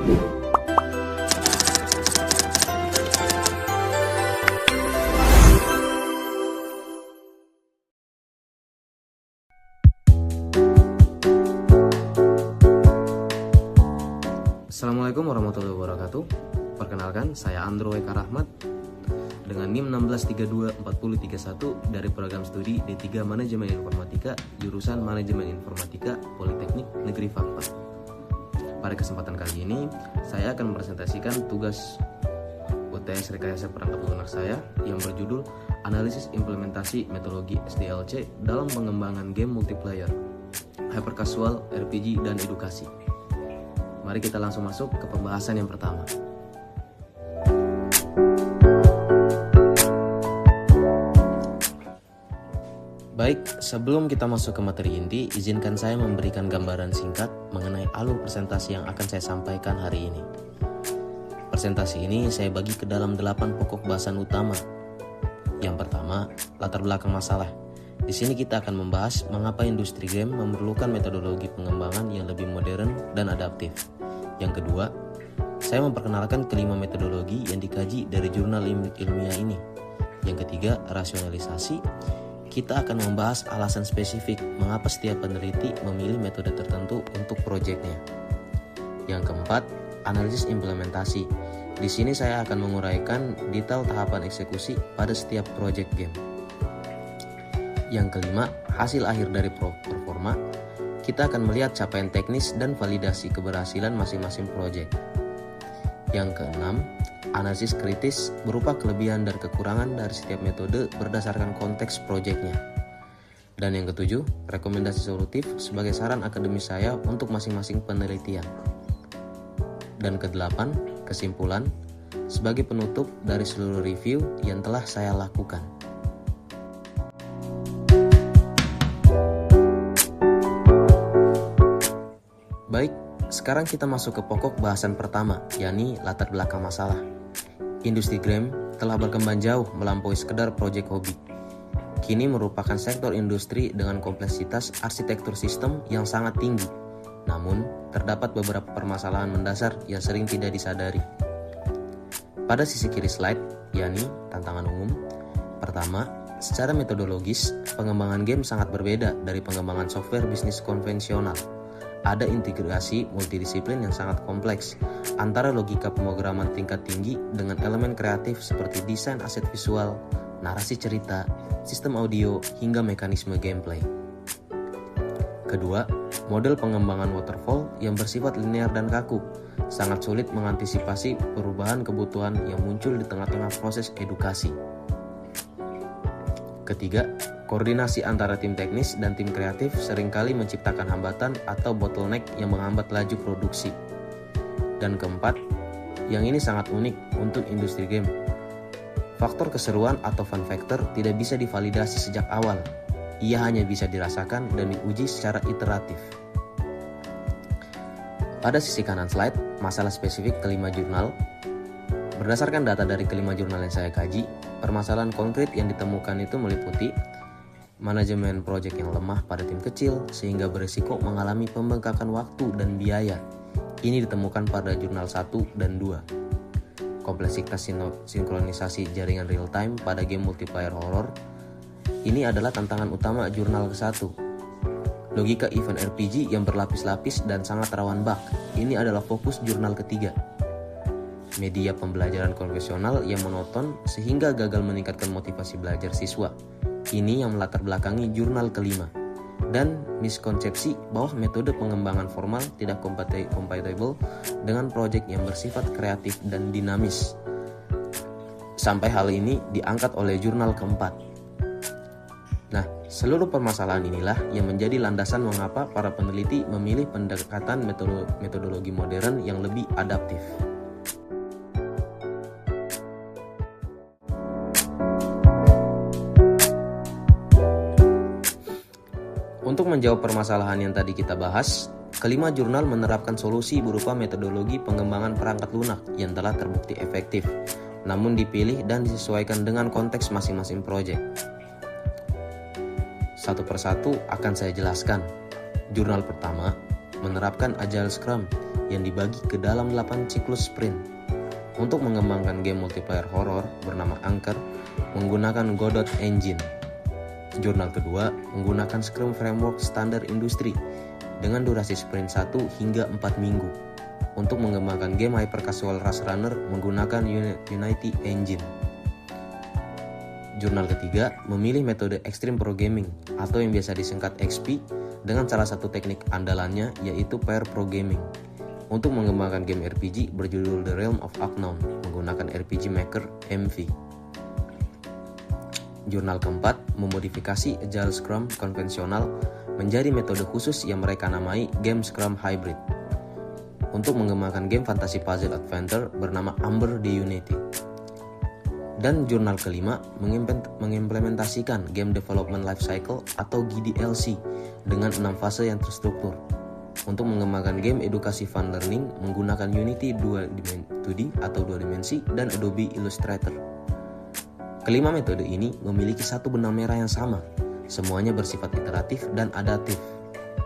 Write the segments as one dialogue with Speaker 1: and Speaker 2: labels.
Speaker 1: Assalamualaikum warahmatullahi wabarakatuh. Perkenalkan, saya Andro Eka Rahmat dengan NIM 16324031 dari program studi D3 Manajemen Informatika, jurusan Manajemen Informatika Politeknik Negeri Fakfak. Pada kesempatan kali ini, saya akan mempresentasikan tugas UTS Rekayasa Perangkat Lunak saya yang berjudul Analisis Implementasi Metodologi SDLC dalam Pengembangan Game Multiplayer, Hypercasual, RPG, dan Edukasi. Mari kita langsung masuk ke pembahasan yang pertama. Baik, sebelum kita masuk ke materi inti, izinkan saya memberikan gambaran singkat mengenai alur presentasi yang akan saya sampaikan hari ini. Presentasi ini saya bagi ke dalam 8 pokok bahasan utama. Yang pertama, latar belakang masalah. Di sini kita akan membahas mengapa industri game memerlukan metodologi pengembangan yang lebih modern dan adaptif. Yang kedua, saya memperkenalkan kelima metodologi yang dikaji dari jurnal ilmiah ini. Yang ketiga, rasionalisasi. Kita akan membahas alasan spesifik mengapa setiap peneliti memilih metode tertentu untuk proyeknya. Yang keempat, analisis implementasi. Di sini saya akan menguraikan detail tahapan eksekusi pada setiap proyek game. Yang kelima, hasil akhir dari performa. Kita akan melihat capaian teknis dan validasi keberhasilan masing-masing proyek. Yang keenam, analisis kritis berupa kelebihan dan kekurangan dari setiap metode berdasarkan konteks proyeknya. Dan yang ketujuh, rekomendasi solutif sebagai saran akademis saya untuk masing-masing penelitian. Dan kedelapan, kesimpulan sebagai penutup dari seluruh review yang telah saya lakukan. Baik, sekarang kita masuk ke pokok bahasan pertama, yakni latar belakang masalah. Industri game telah berkembang jauh melampaui sekedar proyek hobi. Kini merupakan sektor industri dengan kompleksitas arsitektur sistem yang sangat tinggi. Namun, terdapat beberapa permasalahan mendasar yang sering tidak disadari. Pada sisi kiri slide, yakni tantangan umum. Pertama, secara metodologis, pengembangan game sangat berbeda dari pengembangan software bisnis konvensional. Ada integrasi multidisiplin yang sangat kompleks antara logika pemrograman tingkat tinggi dengan elemen kreatif seperti desain aset visual, narasi cerita, sistem audio, hingga mekanisme gameplay. Kedua, model pengembangan waterfall yang bersifat linear dan kaku sangat sulit mengantisipasi perubahan kebutuhan yang muncul di tengah-tengah proses edukasi. Ketiga, koordinasi antara tim teknis dan tim kreatif seringkali menciptakan hambatan atau bottleneck yang menghambat laju produksi. Dan keempat, yang ini sangat unik untuk industri game. Faktor keseruan atau fun factor tidak bisa divalidasi sejak awal. Ia hanya bisa dirasakan dan diuji secara iteratif. Pada sisi kanan slide, masalah spesifik kelima jurnal. Berdasarkan data dari kelima jurnal yang saya kaji, permasalahan konkret yang ditemukan itu meliputi manajemen proyek yang lemah pada tim kecil sehingga berisiko mengalami pembengkakan waktu dan biaya. Ini ditemukan pada jurnal 1 dan 2. Kompleksitas sinkronisasi jaringan real time pada game multiplayer horror. Ini adalah tantangan utama jurnal ke-1. Logika event RPG yang berlapis-lapis dan sangat rawan bug. Ini adalah fokus jurnal ketiga. Media pembelajaran konvensional yang monoton sehingga gagal meningkatkan motivasi belajar siswa. Ini yang melatar belakangi jurnal kelima. Dan miskonsepsi bahwa metode pengembangan formal tidak compatible dengan proyek yang bersifat kreatif dan dinamis. Sampai hal ini diangkat oleh jurnal keempat. Nah, seluruh permasalahan inilah yang menjadi landasan mengapa para peneliti memilih pendekatan metodologi modern yang lebih adaptif. Untuk menjawab permasalahan yang tadi kita bahas, kelima jurnal menerapkan solusi berupa metodologi pengembangan perangkat lunak yang telah terbukti efektif, namun dipilih dan disesuaikan dengan konteks masing-masing proyek. Satu persatu akan saya jelaskan. Jurnal pertama, menerapkan Agile Scrum yang dibagi ke dalam 8 siklus sprint. Untuk mengembangkan game multiplayer horror bernama Anchor menggunakan Godot Engine. Jurnal kedua menggunakan Scrum Framework standar industri dengan durasi sprint 1 hingga 4 minggu. Untuk mengembangkan game hyper casual Rush Runner menggunakan Unity Engine. Jurnal ketiga memilih metode Extreme Programming atau yang biasa disingkat XP dengan salah satu teknik andalannya yaitu pair programming untuk mengembangkan game RPG berjudul The Realm of Unknown menggunakan RPG Maker MV. Jurnal keempat memodifikasi Agile Scrum konvensional menjadi metode khusus yang mereka namai Game Scrum Hybrid untuk mengembangkan game fantasy puzzle adventure bernama Amber di Unity. Dan jurnal kelima mengimplementasikan Game Development Lifecycle atau GDLC dengan 6 fase yang terstruktur untuk mengembangkan game edukasi fun learning menggunakan Unity 2D atau 2 dimensi dan Adobe Illustrator. Kelima metode ini memiliki satu benang merah yang sama, semuanya bersifat iteratif dan adaptif,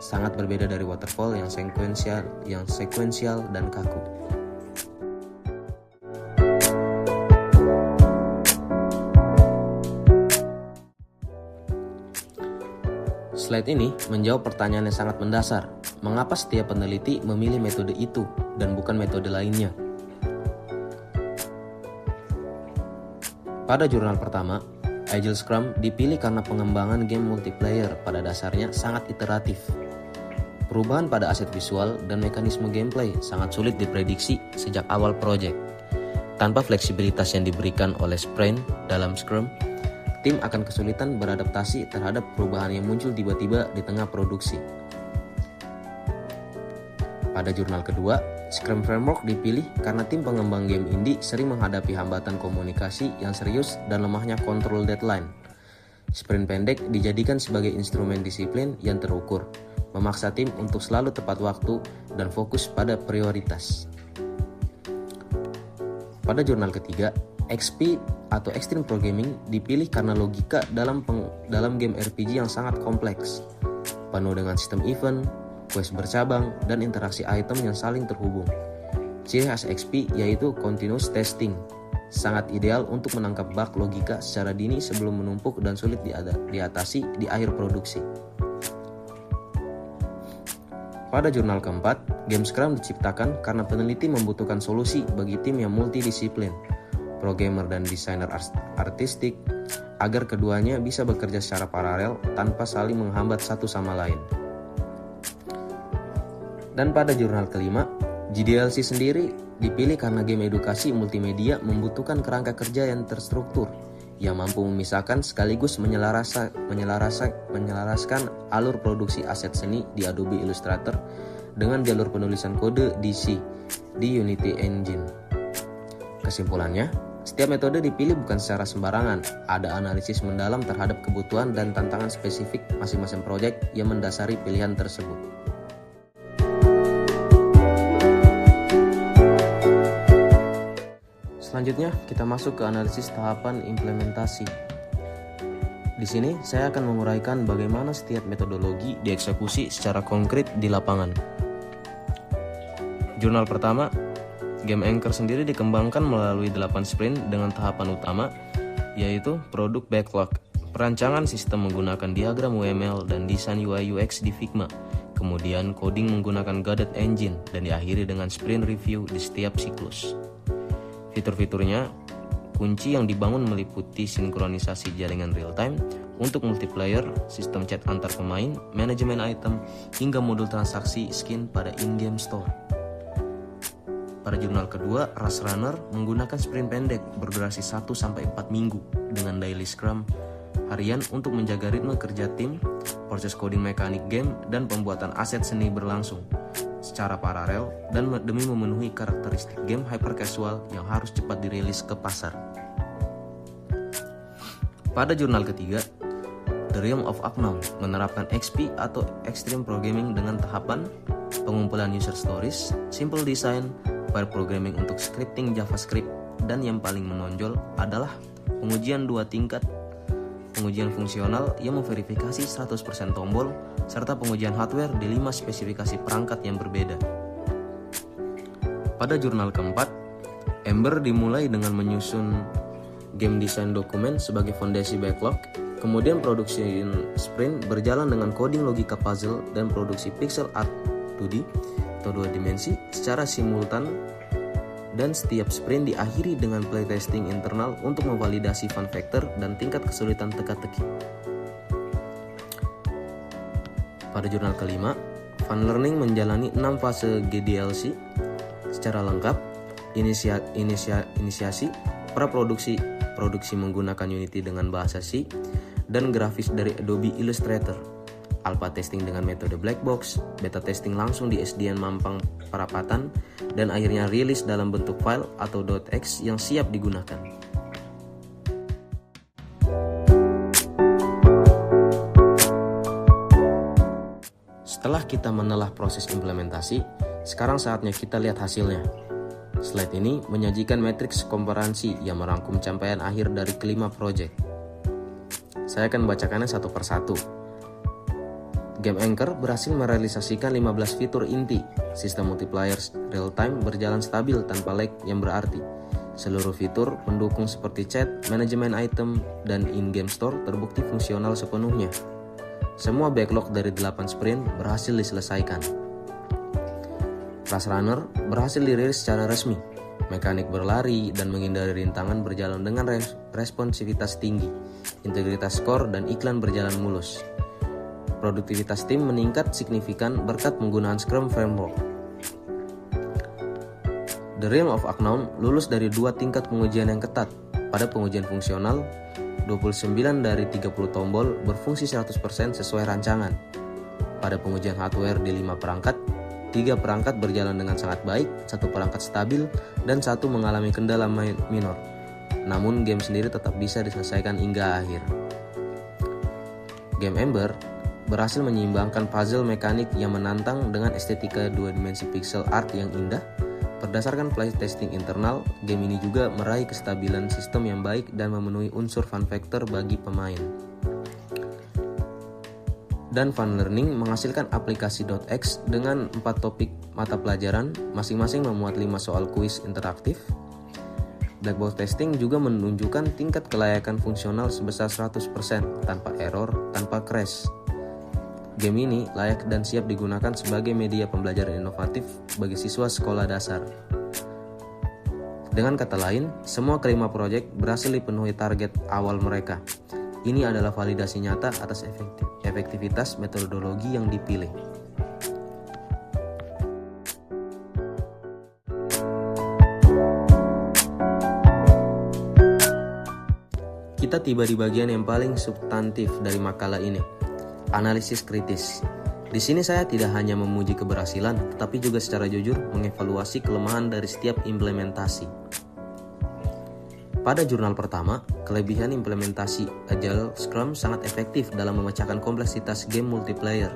Speaker 1: sangat berbeda dari waterfall yang sekuensial dan kaku. Slide ini menjawab pertanyaan yang sangat mendasar. Mengapa setiap peneliti memilih metode itu dan bukan metode lainnya? Pada jurnal pertama, Agile Scrum dipilih karena pengembangan game multiplayer pada dasarnya sangat iteratif. Perubahan pada aset visual dan mekanisme gameplay sangat sulit diprediksi sejak awal proyek. Tanpa fleksibilitas yang diberikan oleh sprint dalam Scrum, tim akan kesulitan beradaptasi terhadap perubahan yang muncul tiba-tiba di tengah produksi. Pada jurnal kedua, Scrum Framework dipilih karena tim pengembang game indie sering menghadapi hambatan komunikasi yang serius dan lemahnya kontrol deadline. Sprint pendek dijadikan sebagai instrumen disiplin yang terukur, memaksa tim untuk selalu tepat waktu dan fokus pada prioritas. Pada jurnal ketiga, XP atau Extreme Programming dipilih karena logika dalam game RPG yang sangat kompleks, penuh dengan sistem event, quest bercabang, dan interaksi item yang saling terhubung. Ciri khas XP yaitu continuous testing, sangat ideal untuk menangkap bug logika secara dini sebelum menumpuk dan sulit diatasi di akhir produksi. Pada jurnal keempat, Game Scrum diciptakan karena peneliti membutuhkan solusi bagi tim yang multidisiplin, programmer dan desainer artistik, agar keduanya bisa bekerja secara paralel tanpa saling menghambat satu sama lain. Dan pada jurnal kelima, GDLC sendiri dipilih karena game edukasi multimedia membutuhkan kerangka kerja yang terstruktur, yang mampu memisahkan sekaligus menyelaraskan alur produksi aset seni di Adobe Illustrator dengan jalur penulisan kode DC di Unity Engine. Kesimpulannya, setiap metode dipilih bukan secara sembarangan, ada analisis mendalam terhadap kebutuhan dan tantangan spesifik masing-masing proyek yang mendasari pilihan tersebut. Selanjutnya, kita masuk ke analisis tahapan implementasi. Di sini, saya akan menguraikan bagaimana setiap metodologi dieksekusi secara konkret di lapangan. Jurnal pertama, Game Anchor sendiri dikembangkan melalui 8 sprint dengan tahapan utama, yaitu produk backlog, perancangan sistem menggunakan diagram UML dan desain UI UX di Figma, kemudian coding menggunakan Godot Engine, dan diakhiri dengan sprint review di setiap siklus. Fitur-fiturnya, kunci yang dibangun meliputi sinkronisasi jaringan real-time untuk multiplayer, sistem chat antar pemain, manajemen item, hingga modul transaksi skin pada in-game store. Pada jurnal kedua, Rush Runner menggunakan sprint pendek berdurasi 1-4 minggu dengan daily scrum harian untuk menjaga ritme kerja tim, proses coding mekanik game, dan pembuatan aset seni berlangsung secara paralel dan demi memenuhi karakteristik game hyper casual yang harus cepat dirilis ke pasar. Pada jurnal ketiga, The Realm of Unknown menerapkan XP atau Extreme Programming dengan tahapan pengumpulan user stories, simple design, pair programming untuk scripting JavaScript, dan yang paling menonjol adalah pengujian 2 tingkat pengujian fungsional yang memverifikasi 100% tombol, serta pengujian hardware di 5 spesifikasi perangkat yang berbeda. Pada jurnal keempat, Ember dimulai dengan menyusun game design dokumen sebagai fondasi backlog, kemudian produksi sprint berjalan dengan coding logika puzzle dan produksi pixel art 2D atau 2 dimensi secara simultan, dan setiap sprint diakhiri dengan playtesting internal untuk memvalidasi fun factor dan tingkat kesulitan teka-teki. Pada jurnal kelima, Fun Learning menjalani 6 fase GDLC secara lengkap: inisiasi, praproduksi, produksi menggunakan Unity dengan bahasa C, dan grafis dari Adobe Illustrator, alpha testing dengan metode black box, beta testing langsung di SDN Mampang Perapatan, dan akhirnya rilis dalam bentuk file atau .x yang siap digunakan. Setelah kita menelah proses implementasi, sekarang saatnya kita lihat hasilnya. Slide ini menyajikan matriks komparasi yang merangkum capaian akhir dari kelima proyek. Saya akan membacakannya satu persatu. Game Anchor berhasil merealisasikan 15 fitur inti. Sistem multiplayer real-time berjalan stabil tanpa lag yang berarti. Seluruh fitur pendukung seperti chat, manajemen item, dan in-game store terbukti fungsional sepenuhnya. Semua backlog dari 8 sprint berhasil diselesaikan. Rush Runner berhasil dirilis secara resmi. Mekanik berlari dan menghindari rintangan berjalan dengan responsivitas tinggi. Integritas skor dan iklan berjalan mulus. Produktivitas tim meningkat signifikan berkat penggunaan Scrum Framework. The Realm of Unknown lulus dari 2 tingkat pengujian yang ketat. Pada pengujian fungsional, 29 dari 30 tombol berfungsi 100% sesuai rancangan. Pada pengujian hardware di 5 perangkat, 3 perangkat berjalan dengan sangat baik, 1 perangkat stabil, dan 1 mengalami kendala minor. Namun game sendiri tetap bisa diselesaikan hingga akhir. Game Ember berhasil menyeimbangkan puzzle mekanik yang menantang dengan estetika 2 dimensi pixel art yang indah. Berdasarkan playtesting internal, game ini juga meraih kestabilan sistem yang baik dan memenuhi unsur fun factor bagi pemain. Dan Fun Learning menghasilkan aplikasi .x dengan 4 topik mata pelajaran, masing-masing memuat 5 soal kuis interaktif. Black box testing juga menunjukkan tingkat kelayakan fungsional sebesar 100%, tanpa error, tanpa crash. Game ini layak dan siap digunakan sebagai media pembelajaran inovatif bagi siswa sekolah dasar. Dengan kata lain, semua kelima proyek berhasil dipenuhi target awal mereka. Ini adalah validasi nyata atas efektivitas metodologi yang dipilih. Kita tiba di bagian yang paling substantif dari makalah ini. Analisis kritis. Di sini saya tidak hanya memuji keberhasilan, tetapi juga secara jujur mengevaluasi kelemahan dari setiap implementasi. Pada jurnal pertama, kelebihan implementasi Agile Scrum sangat efektif dalam memecahkan kompleksitas game multiplayer.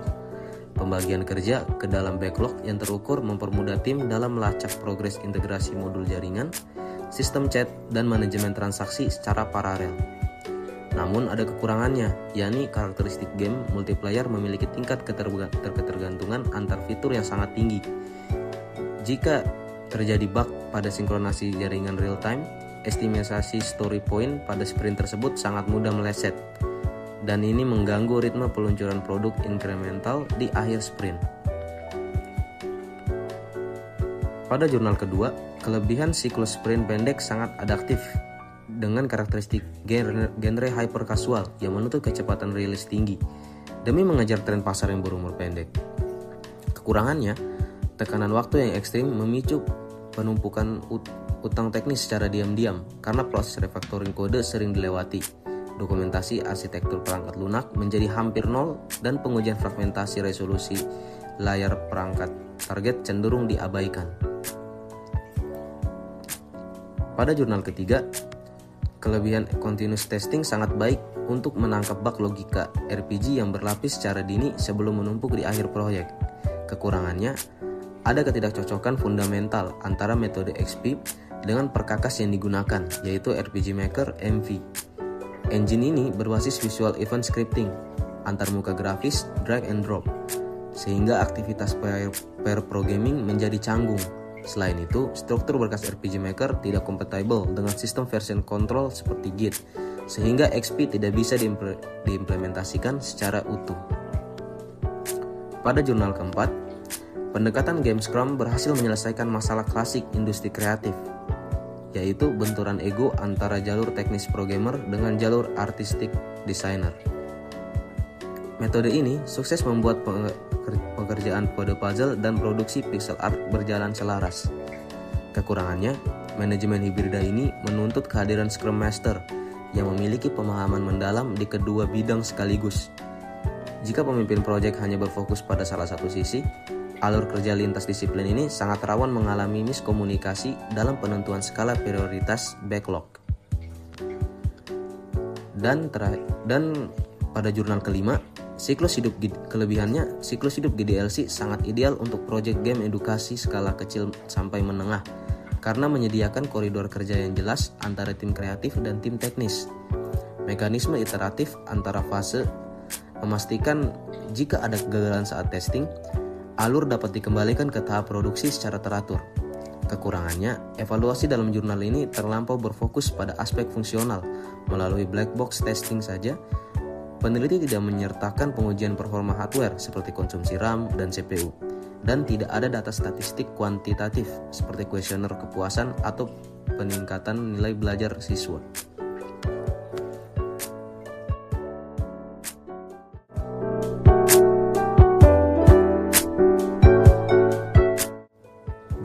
Speaker 1: Pembagian kerja ke dalam backlog yang terukur mempermudah tim dalam melacak progres integrasi modul jaringan, sistem chat, dan manajemen transaksi secara paralel. Namun ada kekurangannya, yakni karakteristik game multiplayer memiliki tingkat ketergantungan antar fitur yang sangat tinggi. Jika terjadi bug pada sinkronasi jaringan real time, estimasi story point pada sprint tersebut sangat mudah meleset, dan ini mengganggu ritme peluncuran produk incremental di akhir sprint. Pada jurnal kedua, kelebihan siklus sprint pendek sangat adaptif dengan karakteristik genre hyper casual yang menuntut kecepatan rilis tinggi demi mengejar tren pasar yang berumur pendek. Kekurangannya, tekanan waktu yang ekstrim memicu penumpukan utang teknis secara diam-diam karena proses refactoring kode sering dilewati. Dokumentasi arsitektur perangkat lunak menjadi hampir nol dan pengujian fragmentasi resolusi layar perangkat target cenderung diabaikan. Pada jurnal ketiga, kelebihan continuous testing sangat baik untuk menangkap bug logika RPG yang berlapis secara dini sebelum menumpuk di akhir proyek. Kekurangannya, ada ketidakcocokan fundamental antara metode XP dengan perkakas yang digunakan, yaitu RPG Maker MV. Engine ini berbasis visual event scripting, antarmuka grafis, drag and drop, sehingga aktivitas pair programming menjadi canggung. Selain itu, struktur berkas RPG Maker tidak kompatibel dengan sistem version control seperti Git, sehingga XP tidak bisa diimplementasikan secara utuh. Pada jurnal keempat, pendekatan Game Scrum berhasil menyelesaikan masalah klasik industri kreatif, yaitu benturan ego antara jalur teknis programmer dengan jalur artistic designer. Metode ini sukses membuat pekerjaan kode puzzle dan produksi pixel art berjalan selaras. Kekurangannya, manajemen hibrida ini menuntut kehadiran Scrum Master yang memiliki pemahaman mendalam di kedua bidang sekaligus. Jika pemimpin proyek hanya berfokus pada salah satu sisi, alur kerja lintas disiplin ini sangat rawan mengalami miskomunikasi dalam penentuan skala prioritas backlog. Dan pada jurnal kelima, siklus hidup GDLC sangat ideal untuk proyek game edukasi skala kecil sampai menengah karena menyediakan koridor kerja yang jelas antara tim kreatif dan tim teknis. Mekanisme iteratif antara fase memastikan jika ada kegagalan saat testing, alur dapat dikembalikan ke tahap produksi secara teratur. Kekurangannya, evaluasi dalam jurnal ini terlampau berfokus pada aspek fungsional. Melalui black box testing saja, peneliti tidak menyertakan pengujian performa hardware seperti konsumsi RAM dan CPU, dan tidak ada data statistik kuantitatif seperti kuesioner kepuasan atau peningkatan nilai belajar siswa.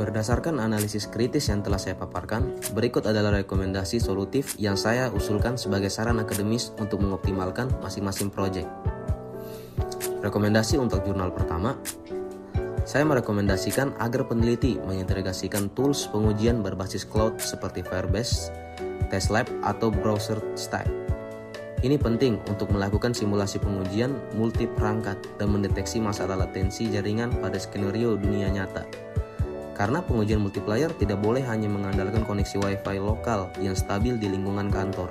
Speaker 1: Berdasarkan analisis kritis yang telah saya paparkan, berikut adalah rekomendasi solutif yang saya usulkan sebagai saran akademis untuk mengoptimalkan masing-masing proyek. Rekomendasi untuk jurnal pertama, saya merekomendasikan agar peneliti mengintegrasikan tools pengujian berbasis cloud seperti Firebase, TestLab, atau Browser Stack. Ini penting untuk melakukan simulasi pengujian multi perangkat dan mendeteksi masalah latensi jaringan pada skenario dunia nyata. Karena pengujian multiplayer tidak boleh hanya mengandalkan koneksi Wi-Fi lokal yang stabil di lingkungan kantor.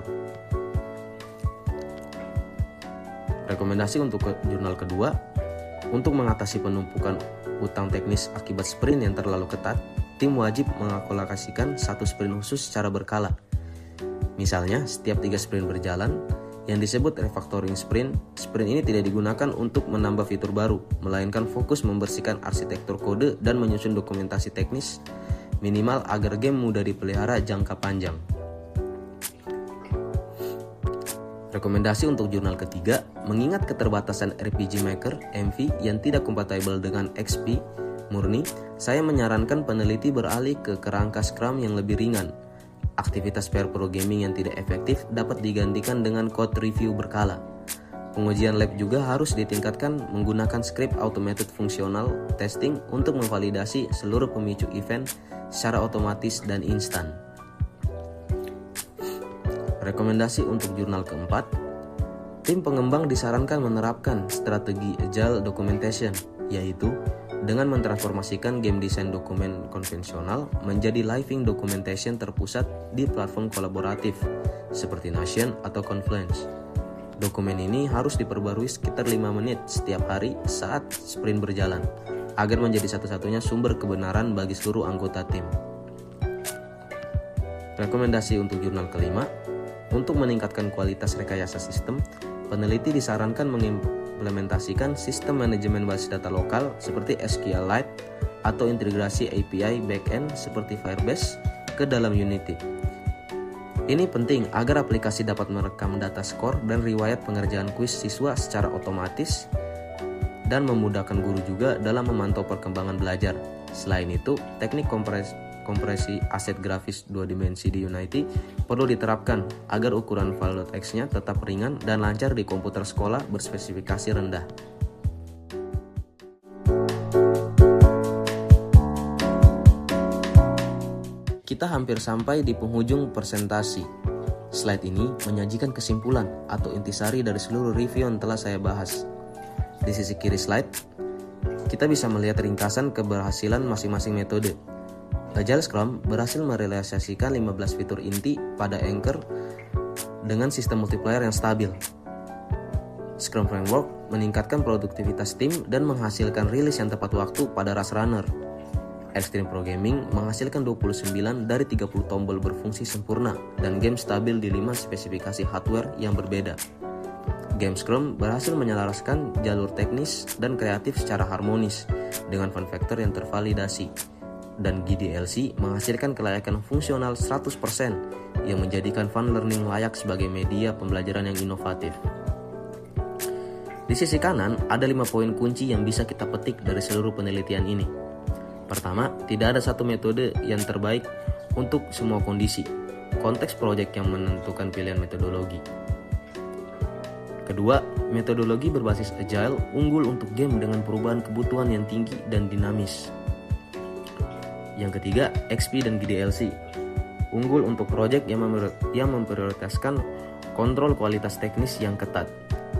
Speaker 1: Rekomendasi untuk jurnal kedua, untuk mengatasi penumpukan utang teknis akibat sprint yang terlalu ketat, tim wajib mengalokasikan satu sprint khusus secara berkala. Misalnya, setiap 3 sprint berjalan, yang disebut refactoring sprint ini tidak digunakan untuk menambah fitur baru, melainkan fokus membersihkan arsitektur kode dan menyusun dokumentasi teknis minimal agar game mudah dipelihara jangka panjang. Rekomendasi untuk jurnal ketiga, mengingat keterbatasan RPG Maker (MV) yang tidak kompatibel dengan XP murni, saya menyarankan peneliti beralih ke kerangka Scrum yang lebih ringan. Aktivitas pair programming yang tidak efektif dapat digantikan dengan code review berkala. Pengujian lab juga harus ditingkatkan menggunakan script automated functional testing untuk memvalidasi seluruh pemicu event secara otomatis dan instan. Rekomendasi untuk jurnal keempat, tim pengembang disarankan menerapkan strategi agile documentation, yaitu dengan mentransformasikan game design dokumen konvensional menjadi living documentation terpusat di platform kolaboratif seperti Notion atau Confluence. Dokumen ini harus diperbarui sekitar 5 menit setiap hari saat sprint berjalan, agar menjadi satu-satunya sumber kebenaran bagi seluruh anggota tim. Rekomendasi untuk jurnal kelima, untuk meningkatkan kualitas rekayasa sistem, peneliti disarankan mengimplementasikan sistem manajemen basis data lokal seperti SQLite atau integrasi API backend seperti Firebase ke dalam Unity. Ini penting agar aplikasi dapat merekam data skor dan riwayat pengerjaan kuis siswa secara otomatis dan memudahkan guru juga dalam memantau perkembangan belajar. Selain itu, teknik kompresi aset grafis 2 dimensi di Unity perlu diterapkan agar ukuran file.x-nya tetap ringan dan lancar di komputer sekolah berspesifikasi rendah. Kita hampir sampai di penghujung presentasi. Slide ini menyajikan kesimpulan atau intisari dari seluruh review yang telah saya bahas. Di sisi kiri slide, kita bisa melihat ringkasan keberhasilan masing-masing metode. Agile Scrum berhasil merealisasikan 15 fitur inti pada Anchor dengan sistem multiplayer yang stabil. Scrum Framework meningkatkan produktivitas tim dan menghasilkan rilis yang tepat waktu pada rush runner. Extreme Programming menghasilkan 29 dari 30 tombol berfungsi sempurna dan game stabil di 5 spesifikasi hardware yang berbeda. Game Scrum berhasil menyelaraskan jalur teknis dan kreatif secara harmonis dengan fun factor yang tervalidasi. Dan GDLC menghasilkan kelayakan fungsional 100% yang menjadikan fun learning layak sebagai media pembelajaran yang inovatif. Di sisi kanan, ada 5 poin kunci yang bisa kita petik dari seluruh penelitian ini. Pertama, tidak ada satu metode yang terbaik untuk semua kondisi. Konteks proyek yang menentukan pilihan metodologi. Kedua, metodologi berbasis agile unggul untuk game dengan perubahan kebutuhan yang tinggi dan dinamis. Yang ketiga, XP dan GDLC unggul untuk proyek yang memprioritaskan kontrol kualitas teknis yang ketat.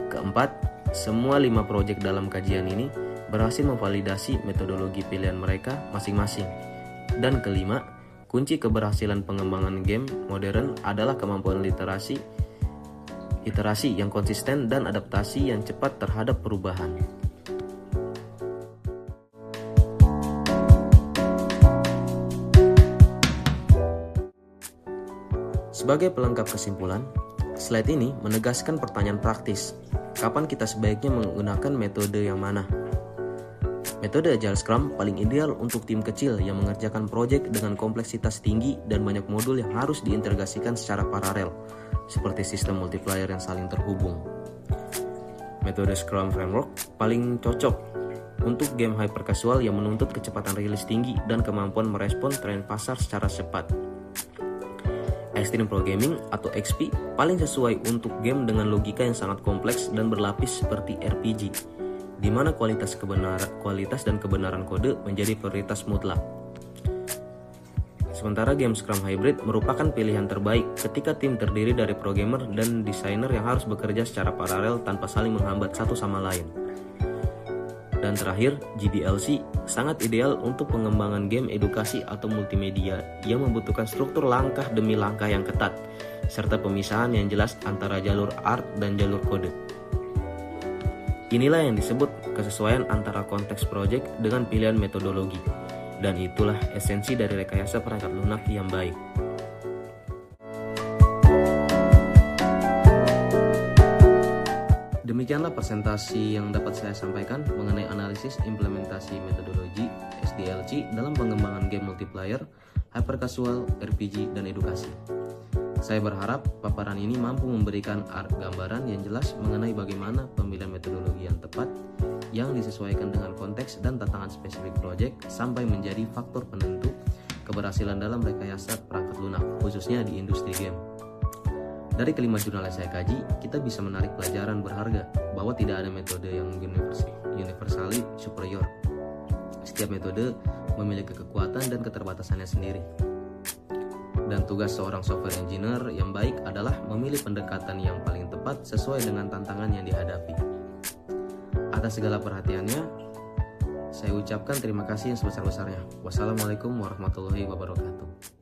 Speaker 1: Keempat, semua 5 proyek dalam kajian ini berhasil memvalidasi metodologi pilihan mereka masing-masing. Dan kelima, kunci keberhasilan pengembangan game modern adalah kemampuan iterasi yang konsisten dan adaptasi yang cepat terhadap perubahan. Sebagai pelengkap kesimpulan, slide ini menegaskan pertanyaan praktis. Kapan kita sebaiknya menggunakan metode yang mana? Metode Agile Scrum paling ideal untuk tim kecil yang mengerjakan proyek dengan kompleksitas tinggi dan banyak modul yang harus diintegrasikan secara paralel, seperti sistem multiplier yang saling terhubung. Metode Scrum Framework paling cocok untuk game hyper casual yang menuntut kecepatan rilis tinggi dan kemampuan merespon tren pasar secara cepat. Extreme Programming atau XP paling sesuai untuk game dengan logika yang sangat kompleks dan berlapis seperti RPG, di mana kualitas dan kebenaran kode menjadi prioritas mutlak. Sementara game Scrum Hybrid merupakan pilihan terbaik ketika tim terdiri dari programmer dan desainer yang harus bekerja secara paralel tanpa saling menghambat satu sama lain. Dan terakhir, GDLC sangat ideal untuk pengembangan game edukasi atau multimedia yang membutuhkan struktur langkah demi langkah yang ketat, serta pemisahan yang jelas antara jalur art dan jalur kode. Inilah yang disebut kesesuaian antara konteks proyek dengan pilihan metodologi, dan itulah esensi dari rekayasa perangkat lunak yang baik. Demikianlah presentasi yang dapat saya sampaikan mengenai analisis implementasi metodologi SDLC dalam pengembangan game multiplayer, hyper casual, RPG, dan edukasi. Saya berharap paparan ini mampu memberikan gambaran yang jelas mengenai bagaimana pemilihan metodologi yang tepat yang disesuaikan dengan konteks dan tantangan spesifik proyek sampai menjadi faktor penentu keberhasilan dalam rekayasa perangkat lunak, khususnya di industri game. Dari kelima jurnal yang saya kaji, kita bisa menarik pelajaran berharga bahwa tidak ada metode yang universally superior. Setiap metode memiliki kekuatan dan keterbatasannya sendiri. Dan tugas seorang software engineer yang baik adalah memilih pendekatan yang paling tepat sesuai dengan tantangan yang dihadapi. Atas segala perhatiannya, saya ucapkan terima kasih yang sebesar-besarnya. Wassalamualaikum warahmatullahi wabarakatuh.